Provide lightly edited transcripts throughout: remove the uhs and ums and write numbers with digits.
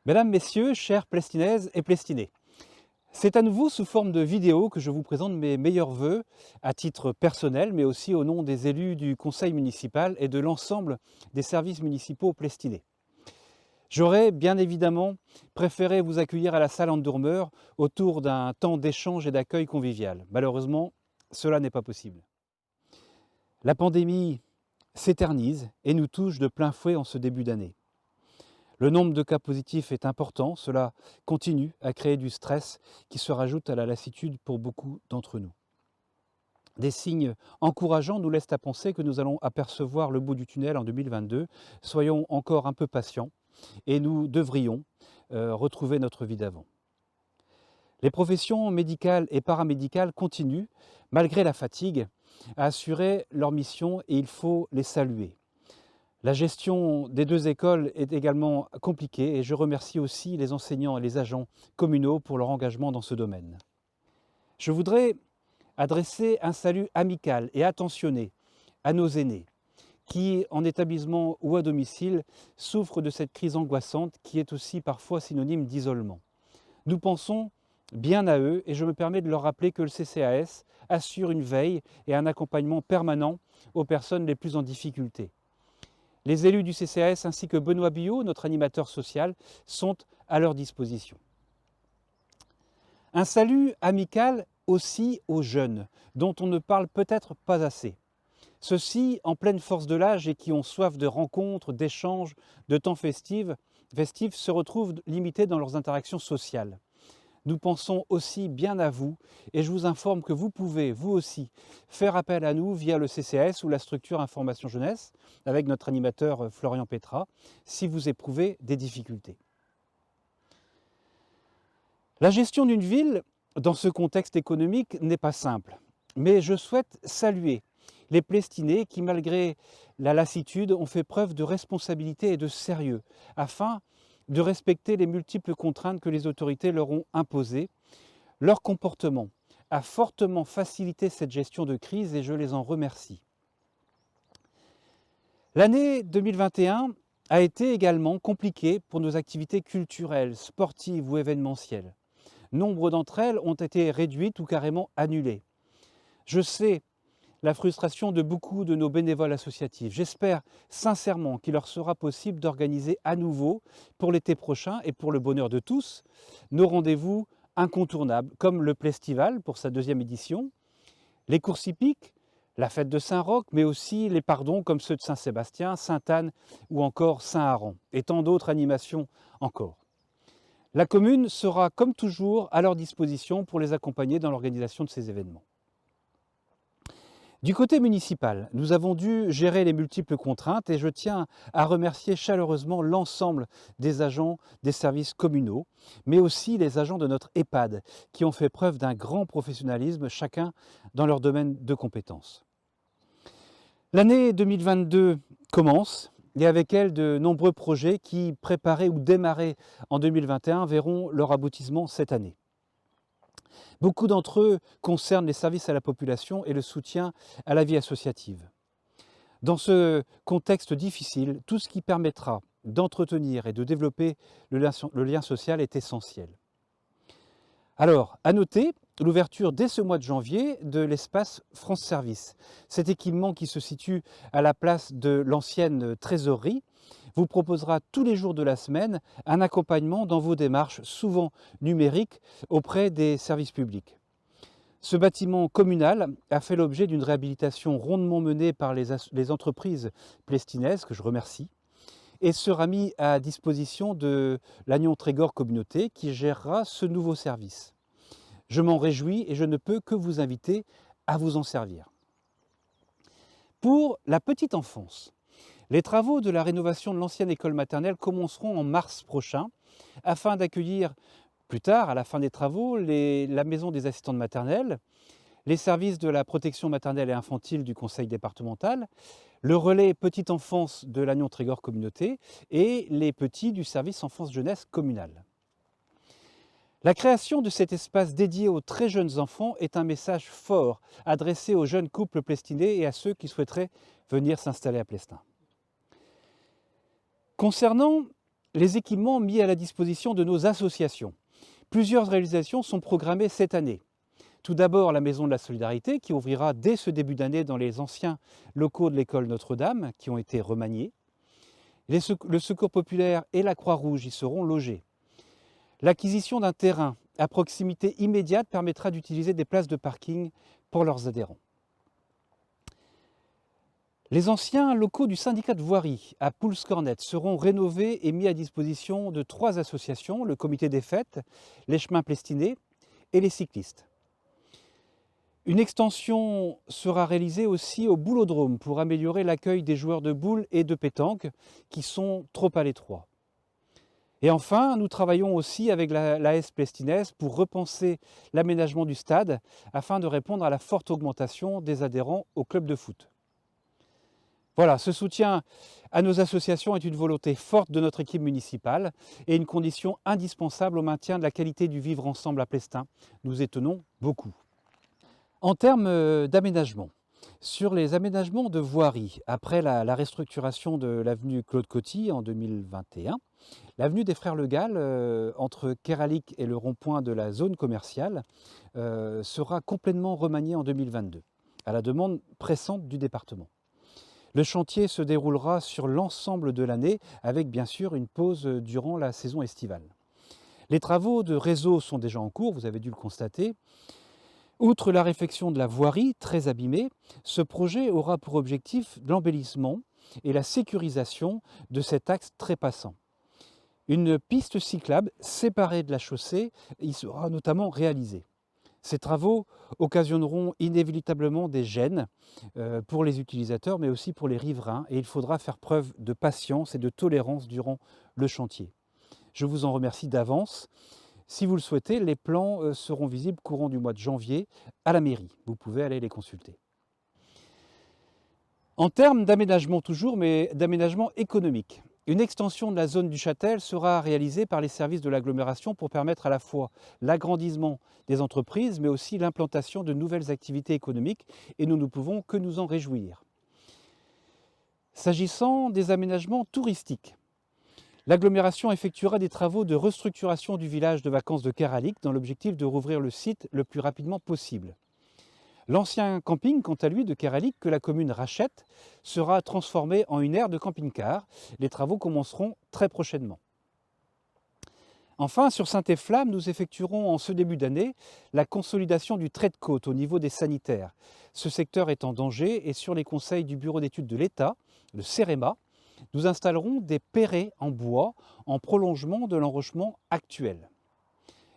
Mesdames, Messieurs, chères Plestinaises et Plestinais, c'est à nouveau sous forme de vidéo que je vous présente mes meilleurs vœux à titre personnel, mais aussi au nom des élus du conseil municipal et de l'ensemble des services municipaux plestinais. J'aurais bien évidemment préféré vous accueillir à la salle Andermer autour d'un temps d'échange et d'accueil convivial. Malheureusement, cela n'est pas possible. La pandémie s'éternise et nous touche de plein fouet en ce début d'année. Le nombre de cas positifs est important, cela continue à créer du stress qui se rajoute à la lassitude pour beaucoup d'entre nous. Des signes encourageants nous laissent à penser que nous allons apercevoir le bout du tunnel en 2022. Soyons encore un peu patients et nous devrions retrouver notre vie d'avant. Les professions médicales et paramédicales continuent, malgré la fatigue, à assurer leur mission et il faut les saluer. La gestion des deux écoles est également compliquée et je remercie aussi les enseignants et les agents communaux pour leur engagement dans ce domaine. Je voudrais adresser un salut amical et attentionné à nos aînés qui, en établissement ou à domicile, souffrent de cette crise angoissante qui est aussi parfois synonyme d'isolement. Nous pensons bien à eux et je me permets de leur rappeler que le CCAS assure une veille et un accompagnement permanent aux personnes les plus en difficulté. Les élus du CCAS ainsi que Benoît Billot, notre animateur social, sont à leur disposition. Un salut amical aussi aux jeunes, dont on ne parle peut-être pas assez. Ceux-ci, en pleine force de l'âge et qui ont soif de rencontres, d'échanges, de temps festifs, se retrouvent limités dans leurs interactions sociales. Nous pensons aussi bien à vous et je vous informe que vous pouvez, vous aussi, faire appel à nous via le CCAS ou la structure Information Jeunesse avec notre animateur Florian Petra si vous éprouvez des difficultés. La gestion d'une ville dans ce contexte économique n'est pas simple, mais je souhaite saluer les Plestinais qui, malgré la lassitude, ont fait preuve de responsabilité et de sérieux afin de respecter les multiples contraintes que les autorités leur ont imposées. Leur comportement a fortement facilité cette gestion de crise et je les en remercie. L'année 2021 a été également compliquée pour nos activités culturelles, sportives ou événementielles. Nombre d'entre elles ont été réduites ou carrément annulées. Je sais la frustration de beaucoup de nos bénévoles associatifs. J'espère sincèrement qu'il leur sera possible d'organiser à nouveau, pour l'été prochain et pour le bonheur de tous, nos rendez-vous incontournables, comme le Plestival pour sa 2e édition, les courses hippiques, la fête de Saint-Roch, mais aussi les pardons comme ceux de Saint-Sébastien, Sainte-Anne ou encore Saint-Haran, et tant d'autres animations encore. La commune sera, comme toujours, à leur disposition pour les accompagner dans l'organisation de ces événements. Du côté municipal, nous avons dû gérer les multiples contraintes et je tiens à remercier chaleureusement l'ensemble des agents des services communaux, mais aussi les agents de notre EHPAD qui ont fait preuve d'un grand professionnalisme, chacun dans leur domaine de compétences. L'année 2022 commence et avec elle de nombreux projets qui, préparés ou démarrés en 2021, verront leur aboutissement cette année. Beaucoup d'entre eux concernent les services à la population et le soutien à la vie associative. Dans ce contexte difficile, tout ce qui permettra d'entretenir et de développer le lien social est essentiel. Alors, à noter l'ouverture dès ce mois de janvier de l'espace France Service. Cet équipement qui se situe à la place de l'ancienne trésorerie vous proposera tous les jours de la semaine un accompagnement dans vos démarches, souvent numériques, auprès des services publics. Ce bâtiment communal a fait l'objet d'une réhabilitation rondement menée par les entreprises plestinaises, que je remercie, et sera mis à disposition de l'Agnon Trégor Communauté qui gérera ce nouveau service. Je m'en réjouis et je ne peux que vous inviter à vous en servir. Pour la petite enfance, les travaux de la rénovation de l'ancienne école maternelle commenceront en mars prochain afin d'accueillir plus tard, à la fin des travaux, la maison des assistantes maternelles, les services de la protection maternelle et infantile du conseil départemental, le relais petite enfance de l'Agnon Trégor Communauté et les petits du service enfance-jeunesse communal. La création de cet espace dédié aux très jeunes enfants est un message fort adressé aux jeunes couples plestinais et à ceux qui souhaiteraient venir s'installer à Plestin. Concernant les équipements mis à la disposition de nos associations. Plusieurs réalisations sont programmées cette année. Tout d'abord, la Maison de la Solidarité qui ouvrira dès ce début d'année dans les anciens locaux de l'école Notre-Dame qui ont été remaniés. Le Secours populaire et la Croix-Rouge y seront logés. L'acquisition d'un terrain à proximité immédiate permettra d'utiliser des places de parking pour leurs adhérents. Les anciens locaux du syndicat de voirie à Pouls-Cornette seront rénovés et mis à disposition de 3 associations, le comité des fêtes, les chemins plestinais et les cyclistes. Une extension sera réalisée aussi au boulodrome pour améliorer l'accueil des joueurs de boules et de pétanque qui sont trop à l'étroit. Et enfin, nous travaillons aussi avec l'AS Plestinaise pour repenser l'aménagement du stade afin de répondre à la forte augmentation des adhérents au club de foot. Voilà, ce soutien à nos associations est une volonté forte de notre équipe municipale et une condition indispensable au maintien de la qualité du vivre ensemble à Plestin. Nous y tenons beaucoup. En termes d'aménagement, sur les aménagements de voirie, après la restructuration de l'avenue Claude Coty en 2021, l'avenue des Frères Le Gall, entre Keralik et le rond-point de la zone commerciale, sera complètement remaniée en 2022, à la demande pressante du département. Le chantier se déroulera sur l'ensemble de l'année, avec bien sûr une pause durant la saison estivale. Les travaux de réseau sont déjà en cours, vous avez dû le constater. Outre la réfection de la voirie, très abîmée, ce projet aura pour objectif l'embellissement et la sécurisation de cet axe très passant. Une piste cyclable séparée de la chaussée y sera notamment réalisée. Ces travaux occasionneront inévitablement des gênes pour les utilisateurs, mais aussi pour les riverains, et il faudra faire preuve de patience et de tolérance durant le chantier. Je vous en remercie d'avance. Si vous le souhaitez, les plans seront visibles courant du mois de janvier à la mairie. Vous pouvez aller les consulter. En termes d'aménagement toujours, mais d'aménagement économique, une extension de la zone du Châtel sera réalisée par les services de l'agglomération pour permettre à la fois l'agrandissement des entreprises, mais aussi l'implantation de nouvelles activités économiques, et nous ne pouvons que nous en réjouir. S'agissant des aménagements touristiques, l'agglomération effectuera des travaux de restructuration du village de vacances de Keralik dans l'objectif de rouvrir le site le plus rapidement possible. L'ancien camping, quant à lui, de Keralik, que la commune rachète, sera transformé en une aire de camping-car. Les travaux commenceront très prochainement. Enfin, sur Saint-Efflamme, nous effectuerons en ce début d'année la consolidation du trait de côte au niveau des sanitaires. Ce secteur est en danger et sur les conseils du Bureau d'études de l'État, le CEREMA, nous installerons des perrets en bois en prolongement de l'enrochement actuel.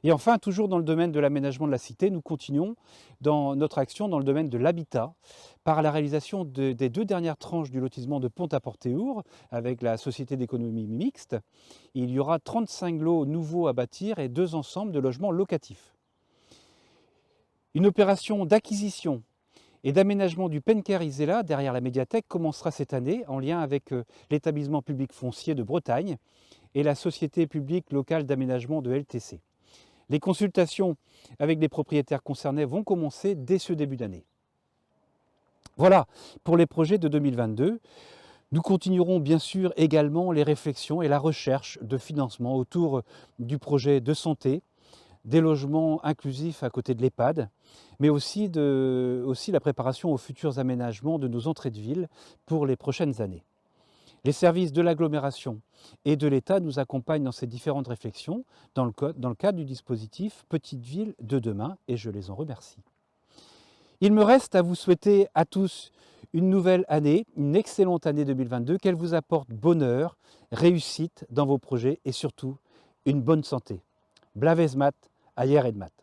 Et enfin, toujours dans le domaine de l'aménagement de la cité, nous continuons dans notre action dans le domaine de l'habitat par la réalisation des 2 dernières tranches du lotissement de Pont-à-Portéour avec la société d'économie mixte. Il y aura 35 lots nouveaux à bâtir et 2 ensembles de logements locatifs. Une opération d'acquisition et d'aménagement du Penker Isela derrière la médiathèque commencera cette année en lien avec l'établissement public foncier de Bretagne et la société publique locale d'aménagement de LTC. Les consultations avec les propriétaires concernés vont commencer dès ce début d'année. Voilà pour les projets de 2022. Nous continuerons bien sûr également les réflexions et la recherche de financement autour du projet de santé, des logements inclusifs à côté de l'EHPAD, mais aussi la préparation aux futurs aménagements de nos entrées de ville pour les prochaines années. Les services de l'agglomération et de l'État nous accompagnent dans ces différentes réflexions dans le cadre du dispositif Petite Ville de demain et je les en remercie. Il me reste à vous souhaiter à tous une nouvelle année, une excellente année 2022, qu'elle vous apporte bonheur, réussite dans vos projets et surtout une bonne santé. Blavez mat, ayer et mat.